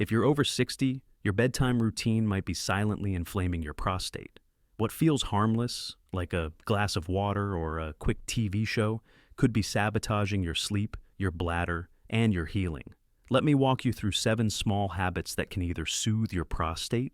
If you're over 60, your bedtime routine might be silently inflaming your prostate. What feels harmless, like a glass of water or a quick TV show, could be sabotaging your sleep, your bladder, and your healing. Let me walk you through 7 small habits that can either soothe your prostate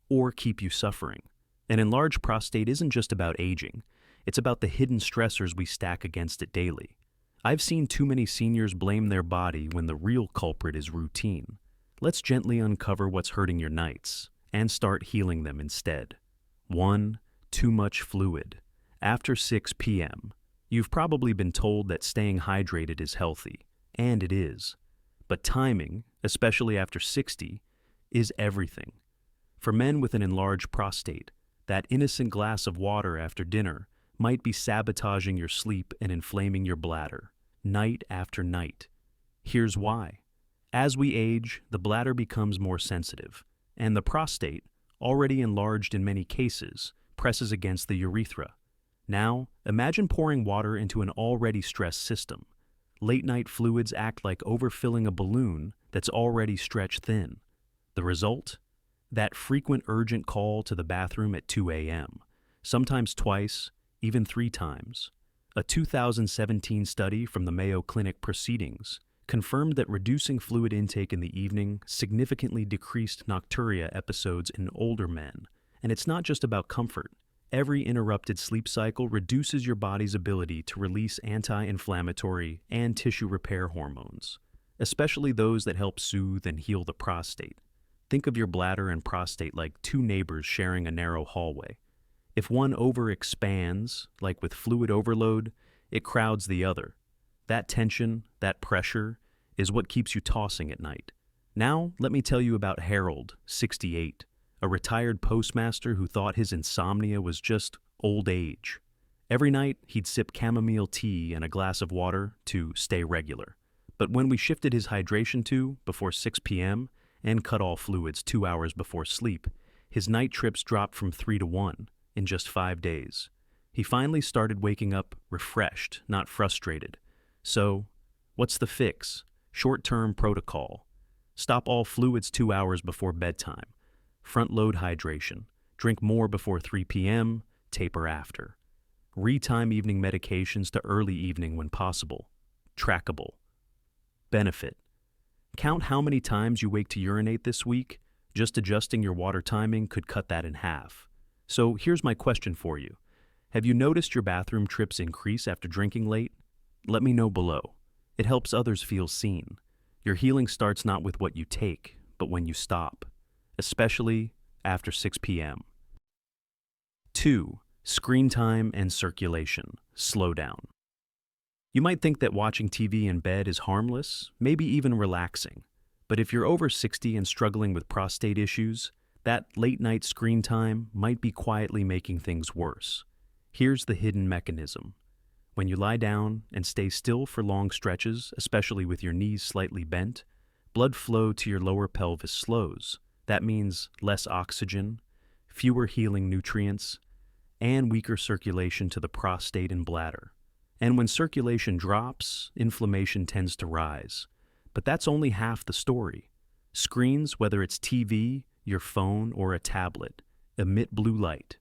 or keep you suffering. An enlarged prostate isn't just about aging, it's about the hidden stressors we stack against it daily. I've seen too many seniors blame their body when the real culprit is routine. Let's gently uncover what's hurting your nights and start healing them instead. 1. Too much fluid. After 6 p.m., you've probably been told that staying hydrated is healthy, and it is. But timing, especially after 60, is everything. For men with an enlarged prostate, that innocent glass of water after dinner might be sabotaging your sleep and inflaming your bladder, night after night. Here's why. As we age, the bladder becomes more sensitive, and the prostate, already enlarged in many cases, presses against the urethra. Now, imagine pouring water into an already stressed system. Late-night fluids act like overfilling a balloon that's already stretched thin. The result? That frequent urgent call to the bathroom at 2 a.m., sometimes twice, even 3 times. A 2017 study from the Mayo Clinic Proceedings confirmed that reducing fluid intake in the evening significantly decreased nocturia episodes in older men. And it's not just about comfort. Every interrupted sleep cycle reduces your body's ability to release anti-inflammatory and tissue repair hormones, especially those that help soothe and heal the prostate. Think of your bladder and prostate like 2 neighbors sharing a narrow hallway. If one overexpands, like with fluid overload, it crowds the other. That tension, that pressure, is what keeps you tossing at night. Now, let me tell you about Harold, 68, a retired postmaster who thought his insomnia was just old age. Every night, he'd sip chamomile tea and a glass of water to stay regular. But when we shifted his hydration to before 6 p.m. and cut all fluids 2 hours before sleep, his night trips dropped from 3 to 1 in just 5 days. He finally started waking up refreshed, not frustrated. So, what's the fix? Short-term protocol. Stop all fluids 2 hours before bedtime. Front-load hydration. Drink more before 3 p.m., taper after. Retime evening medications to early evening when possible. Trackable. Benefit. Count how many times you wake to urinate this week. Just adjusting your water timing could cut that in half. So here's my question for you. Have you noticed your bathroom trips increase after drinking late? Let me know below. It helps others feel seen. Your healing starts not with what you take, but when you stop, especially after 6 p.m. 2. Screen time and circulation. Slow down. You might think that watching TV in bed is harmless, maybe even relaxing. But if you're over 60 and struggling with prostate issues, that late-night screen time might be quietly making things worse. Here's the hidden mechanism. When you lie down and stay still for long stretches, especially with your knees slightly bent, blood flow to your lower pelvis slows. That means less oxygen, fewer healing nutrients, and weaker circulation to the prostate and bladder. And when circulation drops, inflammation tends to rise. But that's only half the story. Screens, whether it's TV, your phone, or a tablet, emit blue light.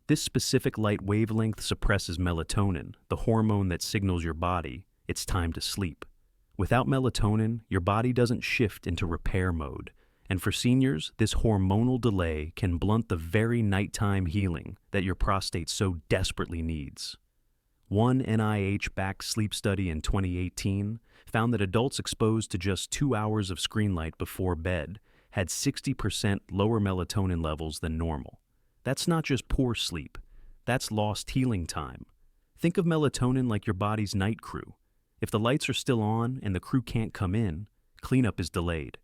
This specific light wavelength suppresses melatonin, the hormone that signals your body it's time to sleep. Without melatonin, your body doesn't shift into repair mode. And for seniors, this hormonal delay can blunt the very nighttime healing that your prostate so desperately needs. One NIH-backed sleep study in 2018 found that adults exposed to just 2 hours of screen light before bed had 60% lower melatonin levels than normal. That's not just poor sleep, that's lost healing time. Think of melatonin like your body's night crew. If the lights are still on and the crew can't come in, cleanup is delayed.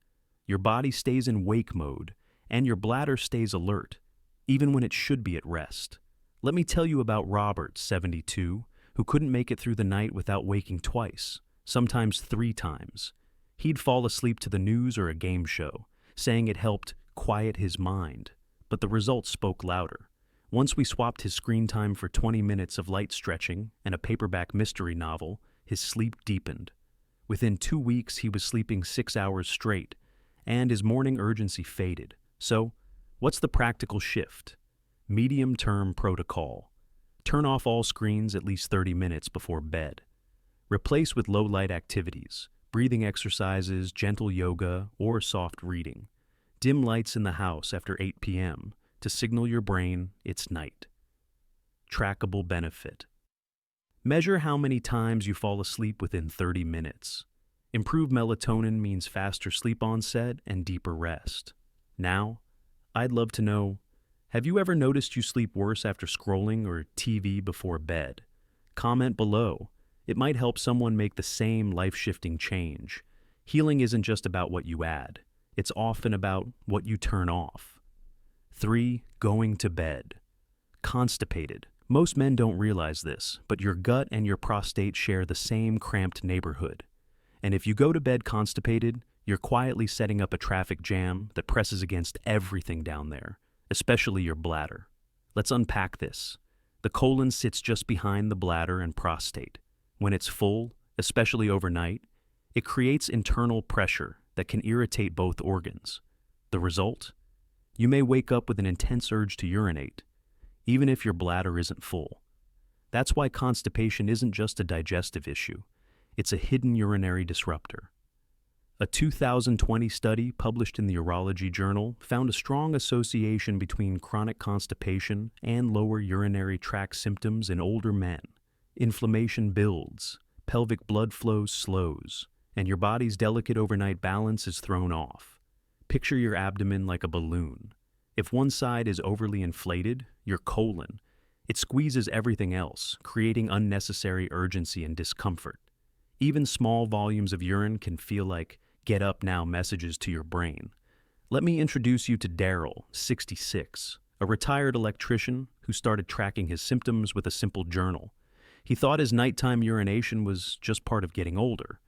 Your body stays in wake mode, and your bladder stays alert, even when it should be at rest. Let me tell you about Robert, 72, who couldn't make it through the night without waking twice, sometimes 3 times. He'd fall asleep to the news or a game show, saying it helped quiet his mind. But the results spoke louder. Once we swapped his screen time for 20 minutes of light stretching and a paperback mystery novel, his sleep deepened. Within 2 weeks, he was sleeping 6 hours straight, and his morning urgency faded. So, what's the practical shift? Medium-term protocol. Turn off all screens at least 30 minutes before bed. Replace with low-light activities, breathing exercises, gentle yoga, or soft reading. Dim lights in the house after 8 p.m. to signal your brain it's night. Trackable benefit. Measure how many times you fall asleep within 30 minutes. Improved melatonin means faster sleep onset and deeper rest. Now, I'd love to know, have you ever noticed you sleep worse after scrolling or TV before bed? Comment below. It might help someone make the same life-shifting change. Healing isn't just about what you add. It's often about what you turn off. 3. Going to bed. Constipated. Most men don't realize this, but your gut and your prostate share the same cramped neighborhood. And if you go to bed constipated, you're quietly setting up a traffic jam that presses against everything down there, especially your bladder. Let's unpack this. The colon sits just behind the bladder and prostate. When it's full, especially overnight, it creates internal pressure that can irritate both organs. The result? You may wake up with an intense urge to urinate, even if your bladder isn't full. That's why constipation isn't just a digestive issue. It's a hidden urinary disruptor. A 2020 study published in the Urology Journal found a strong association between chronic constipation and lower urinary tract symptoms in older men. Inflammation builds, pelvic blood flow slows, and your body's delicate overnight balance is thrown off. Picture your abdomen like a balloon. If one side is overly inflated, your colon, it squeezes everything else, creating unnecessary urgency and discomfort. Even small volumes of urine can feel like get up now messages to your brain. Let me introduce you to Daryl, 66, a retired electrician who started tracking his symptoms with a simple journal. He thought his nighttime urination was just part of getting older.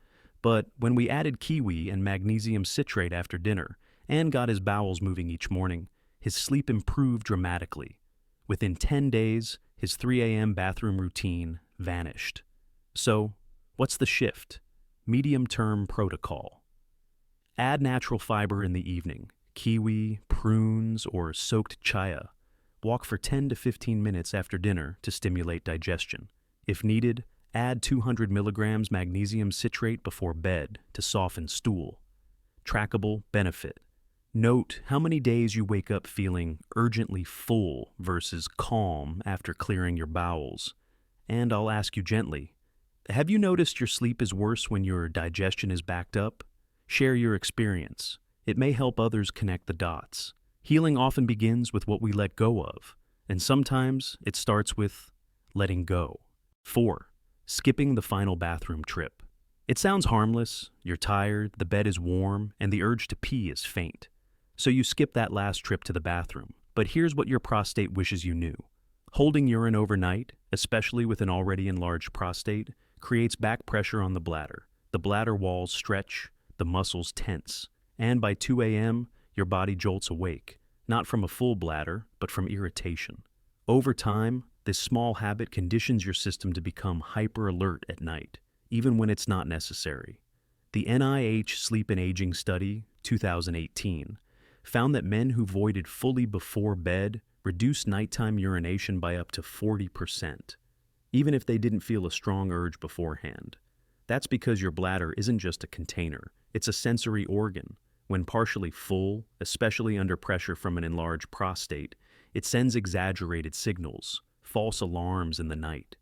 But when we added kiwi and magnesium citrate after dinner and got his bowels moving each morning, his sleep improved dramatically. Within 10 days, his 3 a.m. bathroom routine vanished. So, what's the shift? Medium-term protocol. Add natural fiber in the evening, kiwi, prunes, or soaked chia. Walk for 10 to 15 minutes after dinner to stimulate digestion. If needed, add 200 milligrams magnesium citrate before bed to soften stool. Trackable benefit. Note how many days you wake up feeling urgently full versus calm after clearing your bowels. And I'll ask you gently, have you noticed your sleep is worse when your digestion is backed up? Share your experience. It may help others connect the dots. Healing often begins with what we let go of, and sometimes it starts with letting go. 4. Skipping the final bathroom trip. It sounds harmless, you're tired, the bed is warm, and the urge to pee is faint. So you skip that last trip to the bathroom. But here's what your prostate wishes you knew. Holding urine overnight, especially with an already enlarged prostate, creates back pressure on the bladder. The bladder walls stretch, the muscles tense, and by 2 a.m., your body jolts awake, not from a full bladder, but from irritation. Over time, this small habit conditions your system to become hyper-alert at night, even when it's not necessary. The NIH Sleep and Aging Study, 2018, found that men who voided fully before bed reduced nighttime urination by up to 40%, even if they didn't feel a strong urge beforehand. That's because your bladder isn't just a container, it's a sensory organ. When partially full, especially under pressure from an enlarged prostate, it sends exaggerated signals, false alarms in the night.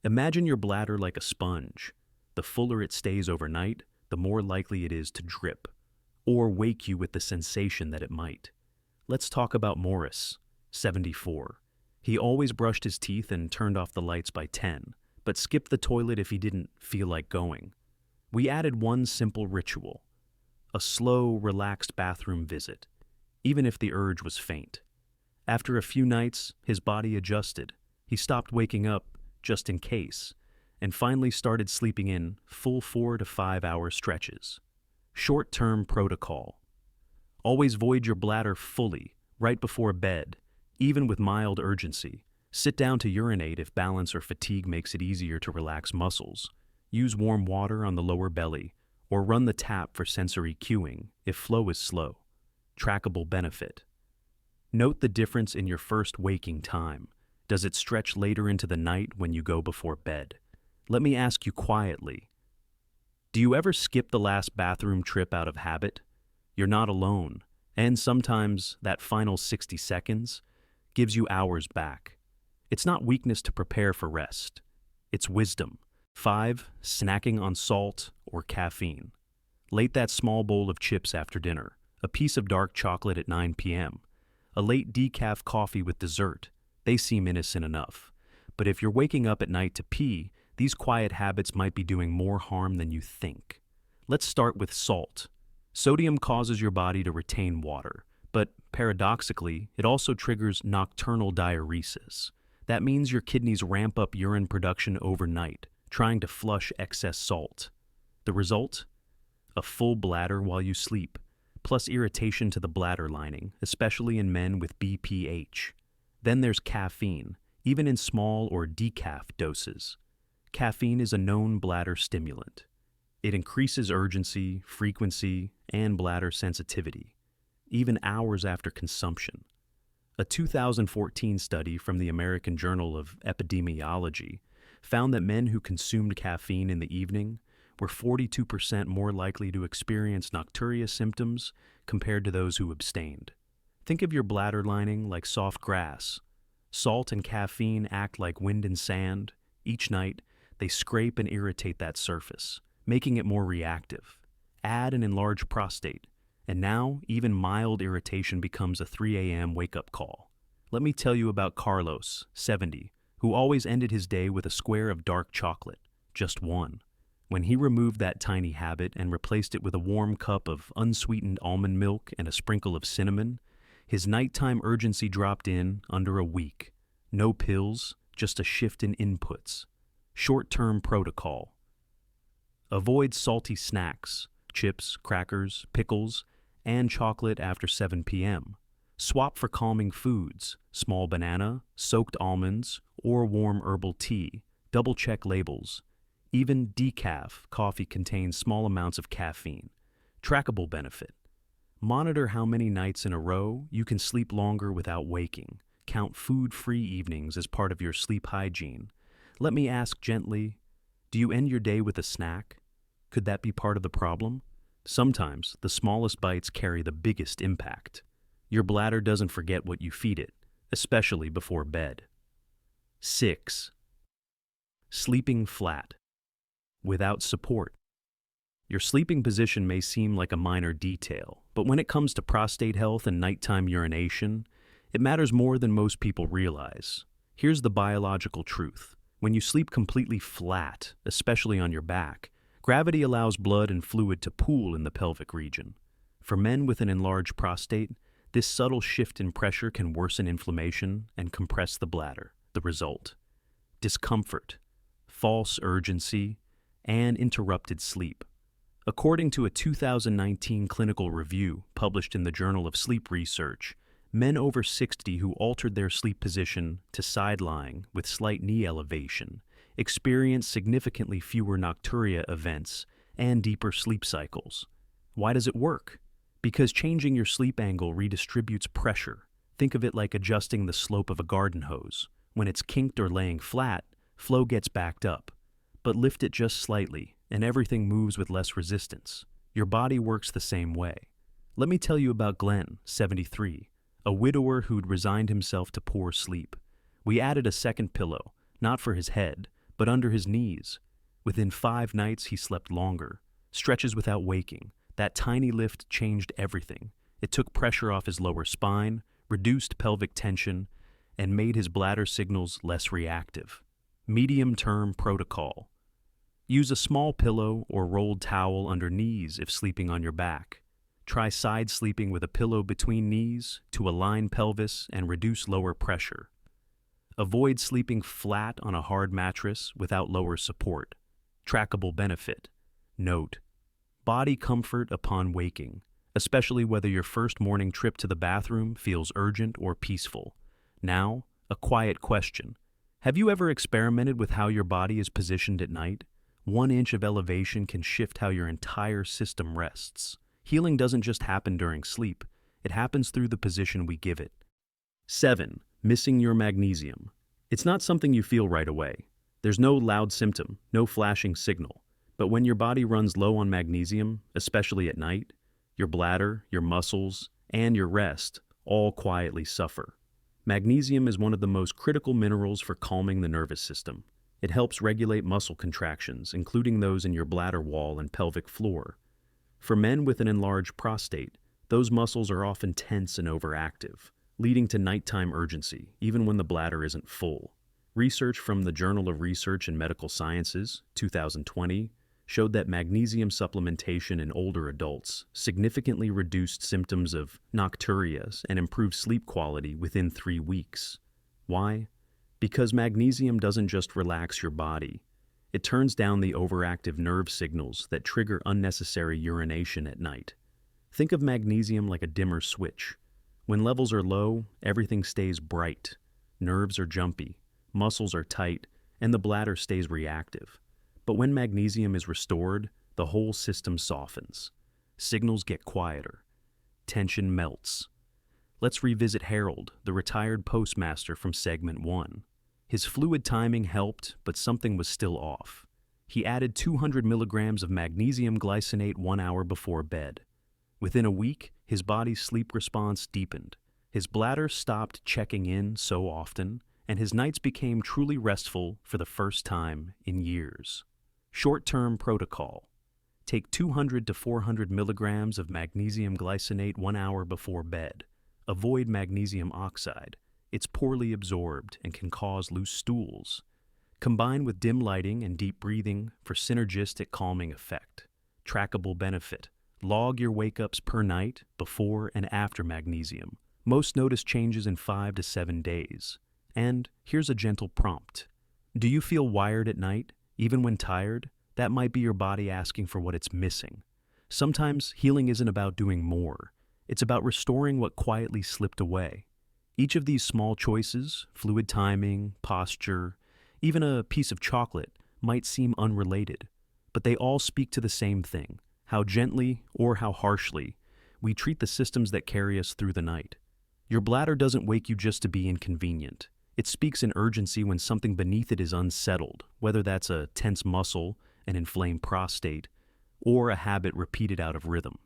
Imagine your bladder like a sponge. The fuller it stays overnight, the more likely it is to drip, or wake you with the sensation that it might. Let's talk about Morris, 74. He always brushed his teeth and turned off the lights by 10, but skipped the toilet if he didn't feel like going. We added one simple ritual, a slow, relaxed bathroom visit, even if the urge was faint. After a few nights, his body adjusted. He stopped waking up just in case, and finally started sleeping in full 4 to 5 hour stretches. Short-term protocol. Always void your bladder fully, right before bed, even with mild urgency. Sit down to urinate if balance or fatigue makes it easier to relax muscles. Use warm water on the lower belly, or run the tap for sensory cueing if flow is slow. Trackable benefit. Note the difference in your first waking time. Does it stretch later into the night when you go before bed? Let me ask you quietly. Do you ever skip the last bathroom trip out of habit? You're not alone, and sometimes that final 60 seconds gives you hours back. It's not weakness to prepare for rest. It's wisdom. 5. Snacking on salt or caffeine. Late that small bowl of chips after dinner, a piece of dark chocolate at 9 p.m., a late decaf coffee with dessert. They seem innocent enough. But if you're waking up at night to pee, these quiet habits might be doing more harm than you think. Let's start with salt. Sodium causes your body to retain water, but paradoxically, it also triggers nocturnal diuresis. That means your kidneys ramp up urine production overnight, trying to flush excess salt. The result? A full bladder while you sleep, plus irritation to the bladder lining, especially in men with BPH. Then there's caffeine, even in small or decaf doses. Caffeine is a known bladder stimulant. It increases urgency, frequency, and bladder sensitivity, even hours after consumption. A 2014 study from the American Journal of Epidemiology found that men who consumed caffeine in the evening were 42% more likely to experience nocturia symptoms compared to those who abstained. Think of your bladder lining like soft grass. Salt and caffeine act like wind and sand. Each night, they scrape and irritate that surface, making it more reactive. Add an enlarged prostate, and now even mild irritation becomes a 3 a.m. wake-up call. Let me tell you about Carlos, 70, who always ended his day with a square of dark chocolate, just one. When he removed that tiny habit and replaced it with a warm cup of unsweetened almond milk and a sprinkle of cinnamon, his nighttime urgency dropped in under a week. No pills, just a shift in inputs. Short-term protocol. Avoid salty snacks, chips, crackers, pickles, and chocolate after 7 p.m. Swap for calming foods, small banana, soaked almonds, or warm herbal tea. Double-check labels. Even decaf coffee contains small amounts of caffeine. Trackable benefit. Monitor how many nights in a row you can sleep longer without waking. Count food-free evenings as part of your sleep hygiene. Let me ask gently, do you end your day with a snack? Could that be part of the problem? Sometimes the smallest bites carry the biggest impact. Your bladder doesn't forget what you feed it, especially before bed. 6. Sleeping flat. Without support. Your sleeping position may seem like a minor detail, but when it comes to prostate health and nighttime urination, it matters more than most people realize. Here's the biological truth. When you sleep completely flat, especially on your back, gravity allows blood and fluid to pool in the pelvic region. For men with an enlarged prostate, this subtle shift in pressure can worsen inflammation and compress the bladder. The result? Discomfort, false urgency, and interrupted sleep. According to a 2019 clinical review published in the Journal of Sleep Research, men over 60 who altered their sleep position to side lying with slight knee elevation experienced significantly fewer nocturia events and deeper sleep cycles. Why does it work? Because changing your sleep angle redistributes pressure. Think of it like adjusting the slope of a garden hose. When it's kinked or laying flat, flow gets backed up. But lift it just slightly, and everything moves with less resistance. Your body works the same way. Let me tell you about Glenn, 73, a widower who'd resigned himself to poor sleep. We added a second pillow, not for his head, but under his knees. Within 5 nights, he slept longer. Stretches without waking. That tiny lift changed everything. It took pressure off his lower spine, reduced pelvic tension, and made his bladder signals less reactive. Medium-term protocol. Use a small pillow or rolled towel under knees if sleeping on your back. Try side sleeping with a pillow between knees to align pelvis and reduce lower pressure. Avoid sleeping flat on a hard mattress without lower support. Trackable benefit. Note: body comfort upon waking, especially whether your first morning trip to the bathroom feels urgent or peaceful. Now, a quiet question. Have you ever experimented with how your body is positioned at night? 1 inch of elevation can shift how your entire system rests. Healing doesn't just happen during sleep, it happens through the position we give it. 7. Missing your magnesium. It's not something you feel right away. There's no loud symptom, no flashing signal. But when your body runs low on magnesium, especially at night, your bladder, your muscles, and your rest all quietly suffer. Magnesium is one of the most critical minerals for calming the nervous system. It helps regulate muscle contractions, including those in your bladder wall and pelvic floor. For men with an enlarged prostate, those muscles are often tense and overactive, leading to nighttime urgency, even when the bladder isn't full. Research from the Journal of Research in Medical Sciences, 2020, showed that magnesium supplementation in older adults significantly reduced symptoms of nocturia and improved sleep quality within 3 weeks. Why? Because magnesium doesn't just relax your body. It turns down the overactive nerve signals that trigger unnecessary urination at night. Think of magnesium like a dimmer switch. When levels are low, everything stays bright. Nerves are jumpy, muscles are tight, and the bladder stays reactive. But when magnesium is restored, the whole system softens. Signals get quieter. Tension melts. Let's revisit Harold, the retired postmaster from segment 1. His fluid timing helped, but something was still off. He added 200 milligrams of magnesium glycinate 1 hour before bed. Within a week, his body's sleep response deepened. His bladder stopped checking in so often, and his nights became truly restful for the first time in years. Short-term protocol. Take 200 to 400 milligrams of magnesium glycinate 1 hour before bed. Avoid magnesium oxide. It's poorly absorbed and can cause loose stools. Combine with dim lighting and deep breathing for synergistic calming effect. Trackable benefit. Log your wake-ups per night before and after magnesium. Most notice changes in 5 to 7 days. And here's a gentle prompt. Do you feel wired at night, even when tired? That might be your body asking for what it's missing. Sometimes healing isn't about doing more. It's about restoring what quietly slipped away. Each of these small choices, fluid timing, posture, even a piece of chocolate, might seem unrelated, but they all speak to the same thing: how gently or how harshly we treat the systems that carry us through the night. Your bladder doesn't wake you just to be inconvenient. It speaks in urgency when something beneath it is unsettled, whether that's a tense muscle, an inflamed prostate, or a habit repeated out of rhythm.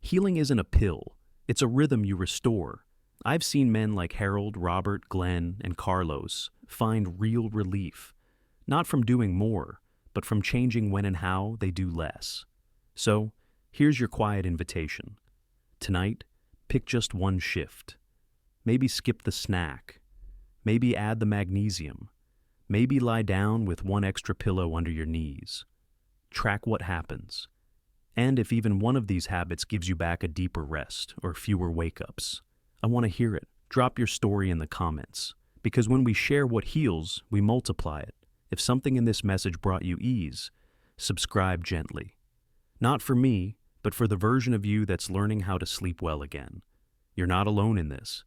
Healing isn't a pill, it's a rhythm you restore. I've seen men like Harold, Robert, Glenn, and Carlos find real relief, not from doing more, but from changing when and how they do less. So, here's your quiet invitation. Tonight, pick just one shift. Maybe skip the snack. Maybe add the magnesium. Maybe lie down with one extra pillow under your knees. Track what happens. And if even one of these habits gives you back a deeper rest or fewer wake-ups, I want to hear it. Drop your story in the comments. Because when we share what heals, we multiply it. If something in this message brought you ease, subscribe gently. Not for me, but for the version of you that's learning how to sleep well again. You're not alone in this.